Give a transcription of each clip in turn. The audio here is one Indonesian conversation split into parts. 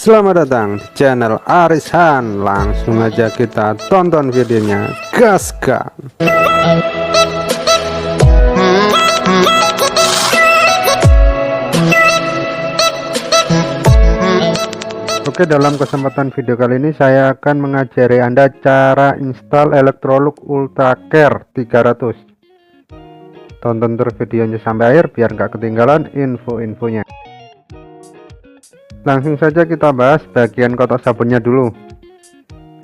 Selamat datang di channel Arisan. Langsung aja kita tonton videonya, gaskan. Oke, dalam kesempatan video kali ini saya akan mengajari Anda cara install Electrolux Ultracare 300. Tonton terus videonya sampai akhir biar nggak ketinggalan info-infonya. Langsung saja kita bahas bagian kotak sabunnya dulu,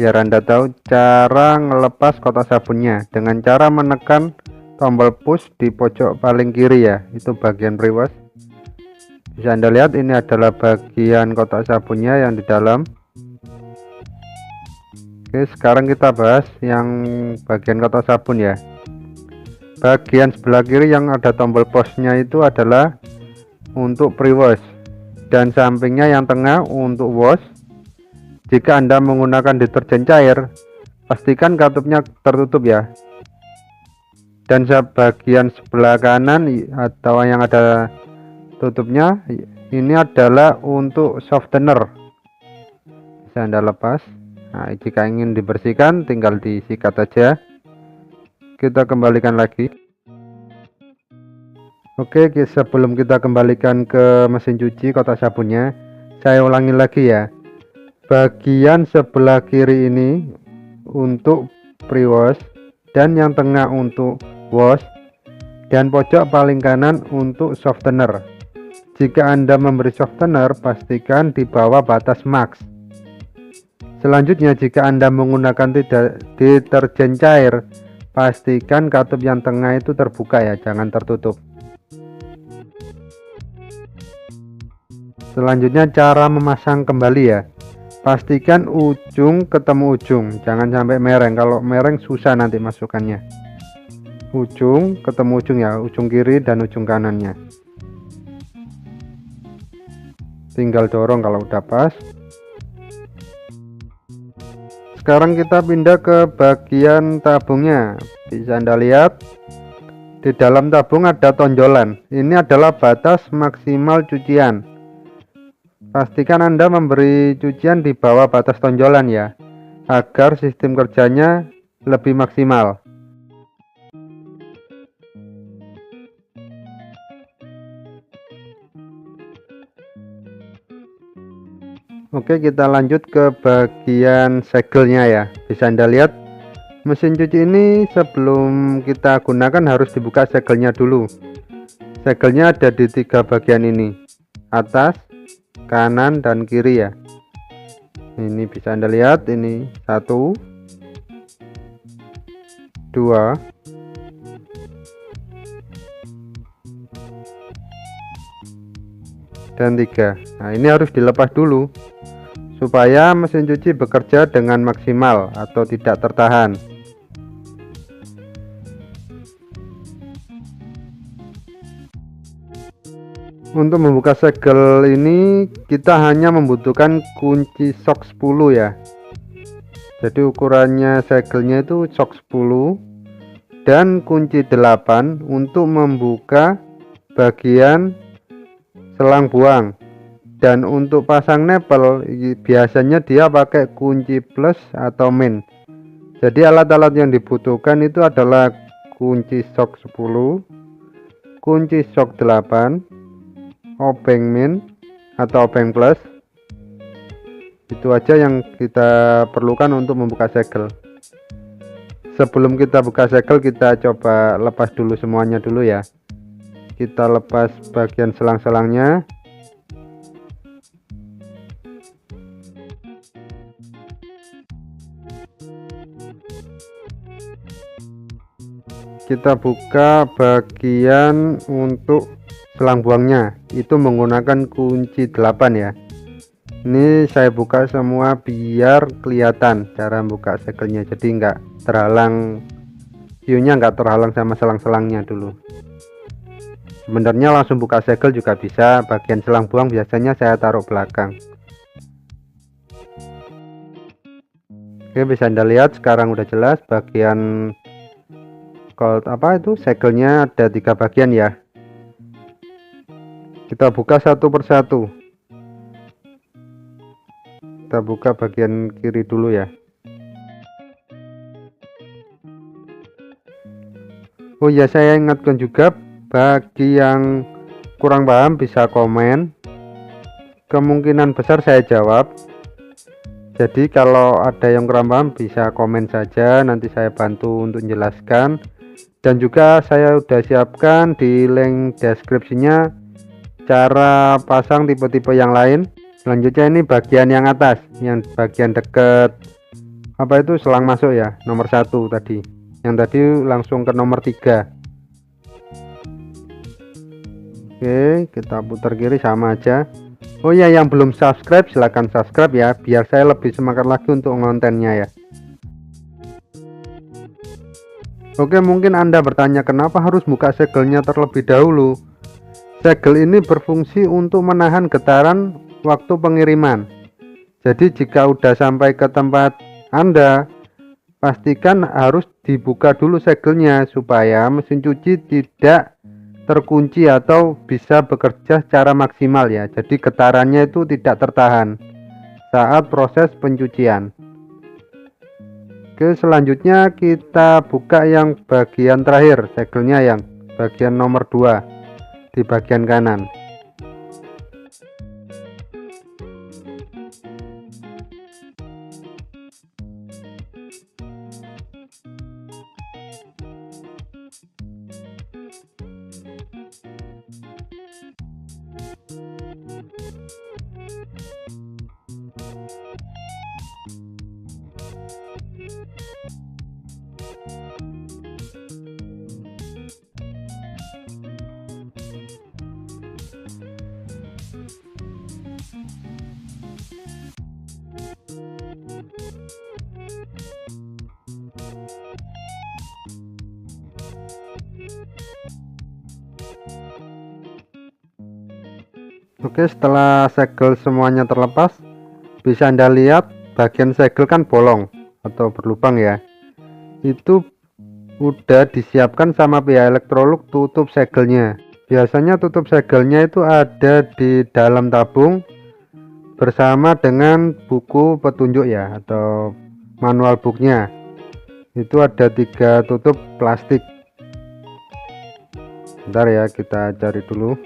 biar Anda tahu cara ngelepas kotak sabunnya dengan cara menekan tombol push di pojok paling kiri ya, itu bagian pre-wash. Bisa Anda lihat ini adalah bagian kotak sabunnya yang di dalam. Oke, sekarang kita bahas yang bagian kotak sabun ya. Bagian sebelah kiri yang ada tombol pushnya itu adalah untuk pre-wash, dan sampingnya yang tengah untuk wash. Jika Anda menggunakan deterjen cair, pastikan katupnya tertutup ya. Dan bagian sebelah kanan atau yang ada tutupnya ini adalah untuk softener, bisa Anda lepas. Nah, jika ingin dibersihkan tinggal disikat aja. Kita kembalikan lagi. Oke, sebelum kita kembalikan ke mesin cuci kotak sabunnya, saya ulangi lagi ya. Bagian sebelah kiri ini untuk pre-wash, dan yang tengah untuk wash, dan pojok paling kanan untuk softener. Jika Anda memberi softener, pastikan di bawah batas max. Selanjutnya, jika Anda menggunakan deterjen cair, pastikan katup yang tengah itu terbuka ya, jangan tertutup. Selanjutnya cara memasang kembali ya. Pastikan ujung ketemu ujung, jangan sampai mereng. Kalau mereng susah nanti masukannya. Ujung ketemu ujung ya, ujung kiri dan ujung kanannya. Tinggal dorong kalau udah pas. Sekarang kita pindah ke bagian tabungnya. Bisa Anda lihat di dalam tabung ada tonjolan. Ini adalah batas maksimal cucian. Pastikan Anda memberi cucian di bawah batas tonjolan ya, agar sistem kerjanya lebih maksimal. Oke, kita lanjut ke bagian segelnya ya. Bisa Anda lihat mesin cuci ini sebelum kita gunakan harus dibuka segelnya dulu. Segelnya ada di 3 bagian ini, atas, kanan, dan kiri ya. Ini bisa Anda lihat, ini 1, 2, dan 3. Nah, ini harus dilepas dulu supaya mesin cuci bekerja dengan maksimal atau tidak tertahan. Untuk membuka segel ini kita hanya membutuhkan kunci sok 10 ya. Jadi ukurannya segelnya itu sok 10 dan kunci 8 untuk membuka bagian selang buang. Dan untuk pasang nepel biasanya dia pakai kunci plus atau min. Jadi alat-alat yang dibutuhkan itu adalah kunci sok 10, kunci sok 8, obeng min atau obeng plus. Itu aja yang kita perlukan untuk membuka segel. Sebelum kita buka segel, kita coba lepas dulu semuanya dulu ya. Kita lepas bagian selang-selangnya. Kita buka bagian untuk selang buangnya, itu menggunakan kunci 8 ya. Ini saya buka semua biar kelihatan cara buka segelnya, jadi enggak terhalang, viewnya enggak terhalang sama selang-selangnya dulu. Sebenarnya langsung buka segel juga bisa, bagian selang buang biasanya saya taruh belakang. Oke, bisa Anda lihat sekarang udah jelas bagian segelnya ada 3 bagian ya. Kita buka satu persatu. Kita buka bagian kiri dulu ya. Oh ya, saya ingatkan juga bagi yang kurang paham bisa komen. Kemungkinan besar saya jawab. Jadi kalau ada yang kurang paham bisa komen saja, nanti saya bantu untuk menjelaskan. Dan juga saya udah siapkan di link deskripsinya cara pasang tipe-tipe yang lain. Selanjutnya ini bagian yang atas, yang bagian deket apa itu selang masuk ya, nomor 1 tadi. Yang tadi langsung ke nomor 3. Oke, kita putar kiri sama aja. Oh ya, yang belum subscribe silahkan subscribe ya, biar saya lebih semangat lagi untuk kontennya ya. Oke, mungkin Anda bertanya kenapa harus buka segelnya terlebih dahulu. Segel ini berfungsi untuk menahan getaran waktu pengiriman. Jadi jika udah sampai ke tempat Anda, pastikan harus dibuka dulu segelnya supaya mesin cuci tidak terkunci atau bisa bekerja secara maksimal ya. Jadi getarannya itu tidak tertahan saat proses pencucian. Oke, selanjutnya kita buka yang bagian terakhir, segelnya yang bagian nomor 2 di bagian kanan. Oke, setelah segel semuanya terlepas, bisa Anda lihat bagian segel kan bolong atau berlubang ya. Itu udah disiapkan sama pihak Electrolux tutup segelnya. Biasanya tutup segelnya itu ada di dalam tabung bersama dengan buku petunjuk ya, atau manual booknya. Itu ada 3 tutup plastik. Bentar ya, kita cari dulu.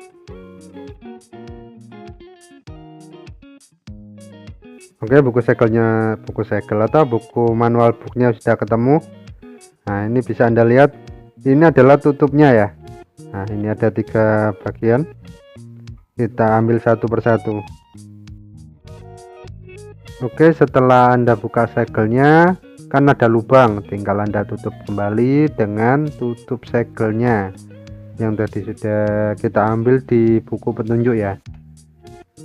Oke, buku segel atau buku manual booknya sudah ketemu. Nah, ini bisa Anda lihat, ini adalah tutupnya ya. Nah, ini ada 3 bagian, kita ambil satu persatu. Oke, setelah Anda buka segelnya kan ada lubang, tinggal Anda tutup kembali dengan tutup segelnya yang tadi sudah kita ambil di buku petunjuk ya.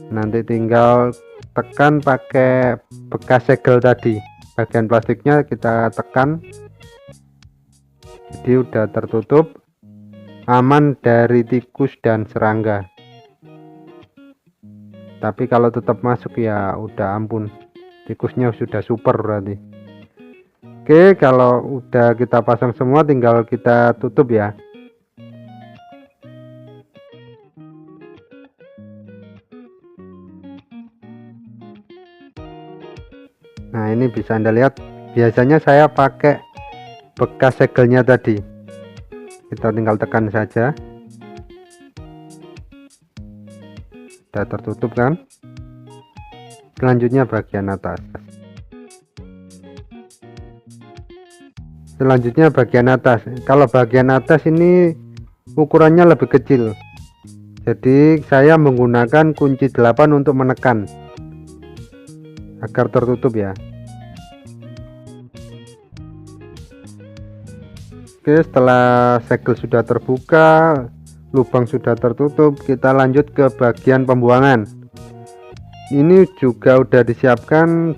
Nanti tinggal tekan pakai bekas segel tadi, bagian plastiknya kita tekan, jadi udah tertutup, aman dari tikus dan serangga. Tapi kalau tetap masuk ya udah ampun, tikusnya sudah super berarti. Oke, kalau udah kita pasang semua tinggal kita tutup ya. Nah, ini bisa Anda lihat, biasanya saya pakai bekas segelnya tadi. Kita tinggal tekan saja, sudah tertutup kan. Selanjutnya bagian atas. Kalau bagian atas ini ukurannya lebih kecil, jadi saya menggunakan kunci 8 untuk menekan agar tertutup ya. Oke, setelah segel sudah terbuka, lubang sudah tertutup, kita lanjut ke bagian pembuangan. Ini juga udah disiapkan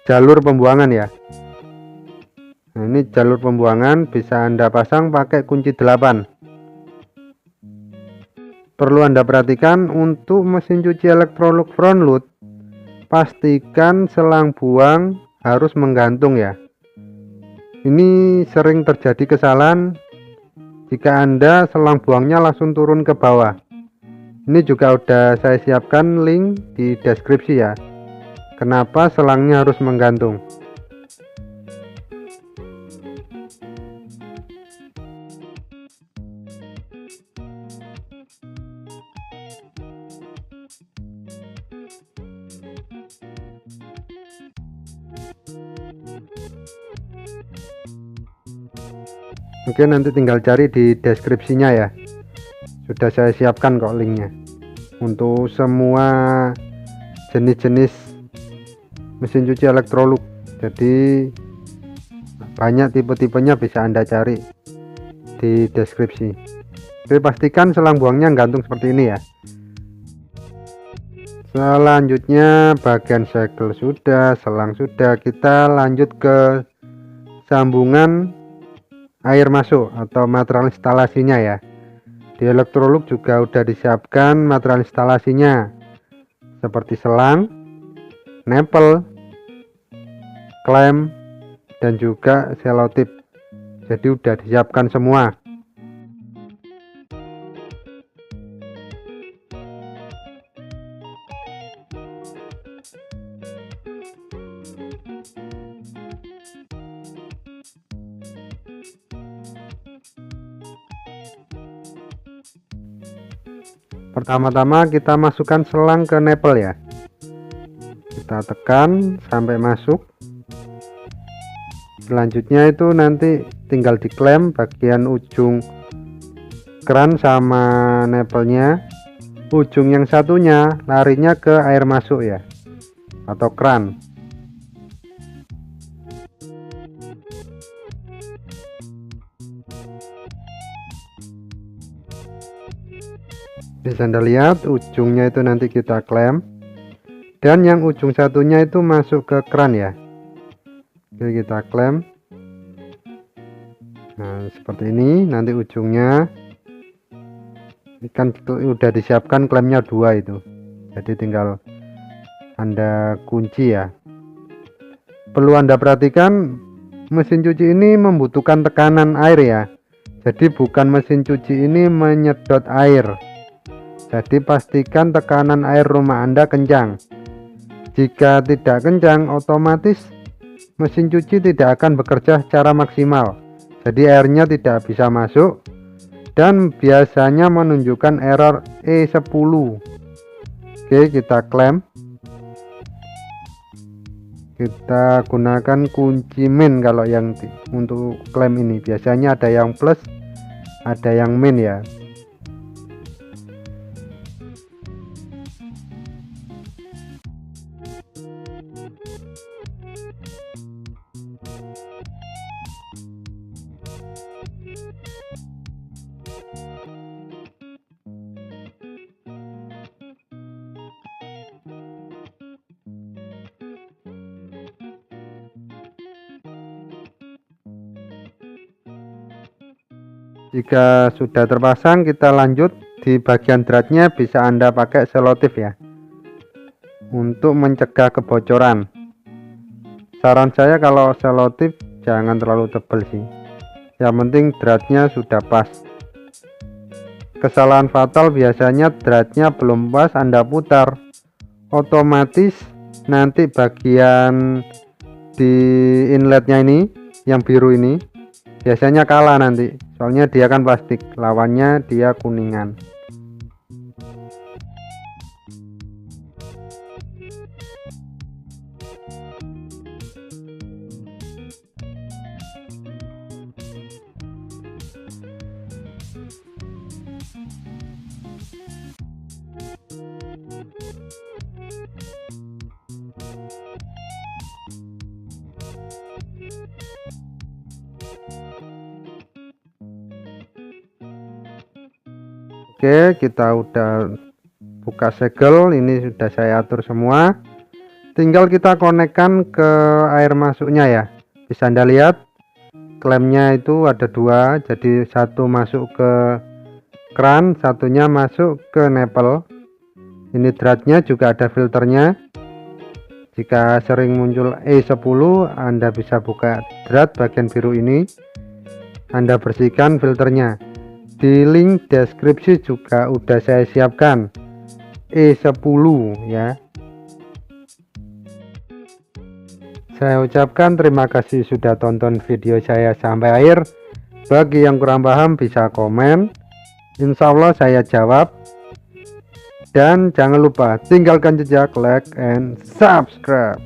jalur pembuangan ya. Nah, ini jalur pembuangan bisa Anda pasang pakai kunci 8. Perlu Anda perhatikan untuk mesin cuci Electrolux front load, pastikan selang buang harus menggantung ya. Ini sering terjadi kesalahan jika Anda selang buangnya langsung turun ke bawah. Ini juga udah saya siapkan link di deskripsi ya. Kenapa selangnya harus menggantung? Oke, nanti tinggal cari di deskripsinya ya. Sudah saya siapkan kok linknya untuk semua jenis-jenis mesin cuci Electrolux. Jadi banyak tipe-tipenya, bisa Anda cari di deskripsi. Oke, pastikan selang buangnya gantung seperti ini ya. Selanjutnya bagian segel sudah, selang sudah, kita lanjut ke sambungan air masuk atau material instalasinya ya. Di Electrolux juga udah disiapkan material instalasinya seperti selang, nempel, klem, dan juga selotip. Jadi udah disiapkan semua. Pertama-tama kita masukkan selang ke nempel ya. Kita tekan sampai masuk. Selanjutnya itu nanti tinggal diklem bagian ujung keran sama nempelnya. Ujung yang satunya larinya ke air masuk ya, atau keran. Bisa Anda lihat ujungnya itu nanti kita klem, dan yang ujung satunya itu masuk ke keran ya. Oke, kita klem. Nah, seperti ini nanti ujungnya. Ini kan udah disiapkan klemnya 2 itu. Jadi tinggal Anda kunci ya. Perlu Anda perhatikan, mesin cuci ini membutuhkan tekanan air ya. Jadi bukan mesin cuci ini menyedot air. Jadi pastikan tekanan air rumah Anda kencang. Jika tidak kencang, otomatis mesin cuci tidak akan bekerja secara maksimal. Jadi airnya tidak bisa masuk dan biasanya menunjukkan error E10. Oke, kita klem. Kita gunakan kunci min kalau yang untuk klem ini. Biasanya ada yang plus, ada yang min ya. Jika sudah terpasang, kita lanjut di bagian dratnya. Bisa Anda pakai selotip ya, untuk mencegah kebocoran. Saran saya kalau selotip jangan terlalu tebal sih, yang penting dratnya sudah pas. Kesalahan fatal biasanya dratnya belum pas Anda putar, otomatis nanti bagian di inletnya ini yang biru ini biasanya kalah nanti, soalnya dia kan plastik, lawannya dia kuningan. Oke, kita udah buka segel, ini sudah saya atur semua. Tinggal kita konekkan ke air masuknya ya. Bisa Anda lihat klemnya itu ada 2, jadi satu masuk ke keran, satunya masuk ke nempel. Ini dratnya juga ada filternya. Jika sering muncul E10, Anda bisa buka drat bagian biru ini, Anda bersihkan filternya. Di link deskripsi juga udah saya siapkan E10 ya. Saya ucapkan terima kasih sudah tonton video saya sampai akhir. Bagi yang kurang paham bisa komen, insya Allah saya jawab. Dan jangan lupa tinggalkan jejak like and subscribe.